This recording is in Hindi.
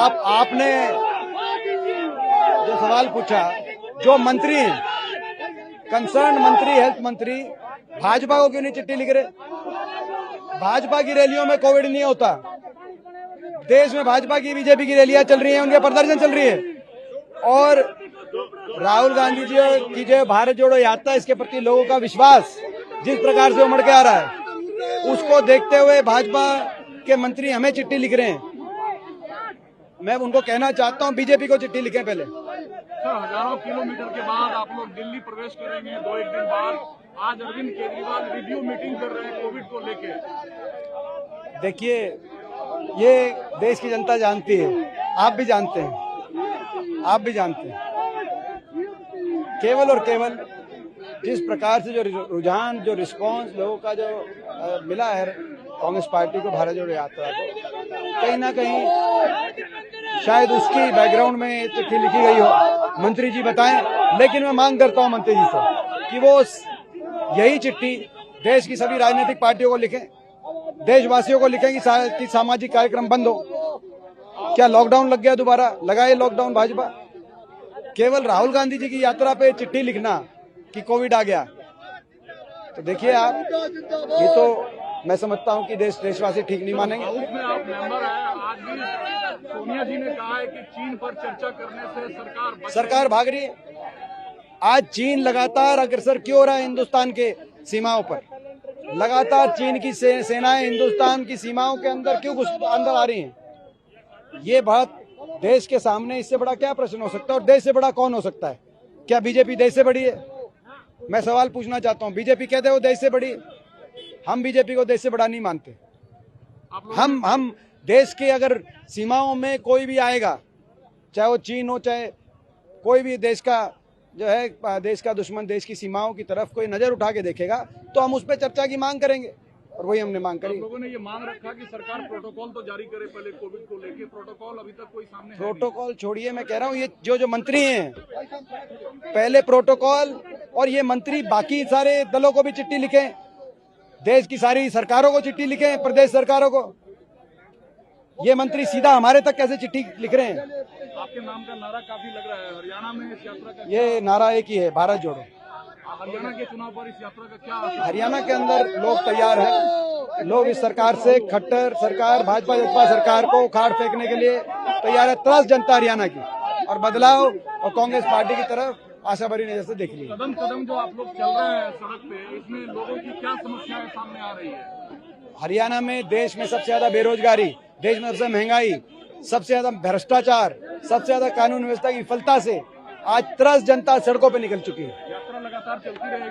आपने जो सवाल पूछा, जो मंत्री कंसर्न मंत्री, हेल्थ मंत्री भाजपा को क्यों नहीं चिट्ठी लिख रहे? भाजपा की रैलियों में कोविड नहीं होता। देश में भाजपा की, बीजेपी की रैलियां चल रही हैं, उनके प्रदर्शन चल रही है। और राहुल गांधी जी की जो भारत जोड़ो यात्रा, इसके प्रति लोगों का विश्वास जिस प्रकार से उमड़ के आ रहा है, उसको देखते हुए भाजपा के मंत्री हमें चिट्ठी लिख रहे हैं। मैं उनको कहना चाहता हूं, बीजेपी को चिट्ठी लिखें पहले। सर, हजारों किलोमीटर के बाद आप लोग दिल्ली प्रवेश करेंगे 2-1 दिन बाद। आज अरविंद केजरीवाल रिव्यू मीटिंग कर रहे हैं कोविड को लेके। देखिए, ये देश की जनता जानती है, आप भी जानते हैं, आप भी जानते हैं। केवल और केवल जिस प्रकार से जो रुझान, जो रिस्पांस लोगों का जो मिला है कांग्रेस पार्टी को, भारत जोड़ो यात्रा को, कहीं ना कहीं शायद उसकी बैकग्राउंड में चिट्ठी लिखी गई हो। मंत्री जी बताएं। लेकिन मैं मांग करता हूं मंत्री जी से कि वो यही चिट्ठी देश की सभी राजनीतिक पार्टियों को लिखें, देशवासियों को लिखें कि सामाजिक कार्यक्रम बंद हो। क्या लॉकडाउन लग गया? दोबारा लगाए लॉकडाउन भाजपा। केवल राहुल गांधी जी की यात्रा पे चिट्ठी लिखना कि कोविड आ गया, तो देखिए आप, ये तो मैं समझता हूं कि देशवासी ठीक नहीं मानेंगे। हाउस में आप मेंबर हैं, आज भी सोनिया जी ने कहा है कि चीन पर चर्चा करने से सरकार भाग रही है। आज चीन लगातार अग्रसर क्यों हो रहा है हिंदुस्तान के सीमाओं पर? लगातार चीन की सेनाएं हिंदुस्तान की सीमाओं के अंदर क्यों अंदर आ रही हैं? ये बात देश के सामने, इससे बड़ा क्या प्रश्न हो सकता है? और देश से बड़ा कौन हो सकता है? क्या बीजेपी देश से बड़ी है? मैं सवाल पूछना चाहता हूं। बीजेपी कहते हैं वो देश से बड़ी है। हम बीजेपी को देश से बड़ा नहीं मानते। हम देश के अगर सीमाओं में कोई भी आएगा, चाहे वो चीन हो, चाहे कोई भी देश का जो है, देश का दुश्मन देश की सीमाओं की तरफ कोई नजर उठा के देखेगा, तो हम उस पर चर्चा की मांग करेंगे। और वही हमने मांग करी। लोगों ने ये मांग रखा कि सरकार प्रोटोकॉल तो जारी करे पहले कोविड को लेके। प्रोटोकॉल अभी तक कोई सामने प्रोटोकॉल छोड़िए, मैं कह रहा हूँ ये जो मंत्री हैं, पहले प्रोटोकॉल, और ये मंत्री बाकी सारे दलों को भी चिट्ठी लिखें, देश की सारी सरकारों को चिट्ठी लिखें, प्रदेश सरकारों को। ये मंत्री सीधा हमारे तक कैसे चिट्ठी लिख रहे हैं? आपके नाम का नारा काफी लग रहा है हरियाणा में इस यात्रा का। ये नारा एक ही है, भारत जोड़ो। हरियाणा के चुनाव पर इस यात्रा का क्या असर? हरियाणा के अंदर लोग तैयार हैं। लोग इस सरकार से, खट्टर सरकार, भाजपा जगपा सरकार को उखाड़ फेंकने के लिए तैयार है। त्रस्त जनता हरियाणा की, और बदलाव और कांग्रेस पार्टी की तरफ आशा भरी नजर से देख ली। कदम कदम जो आप लोग चल रहे हैं सड़क पे, इसमें लोगों की क्या समस्याएं सामने आ रही है? हरियाणा में देश में सबसे ज्यादा बेरोजगारी, देश में सबसे महंगाई, सबसे ज्यादा भ्रष्टाचार, सबसे ज्यादा कानून व्यवस्था की विफलता से आज त्रस्त जनता सड़कों पर निकल चुकी है। यात्रा लगातार चलती रहेगी।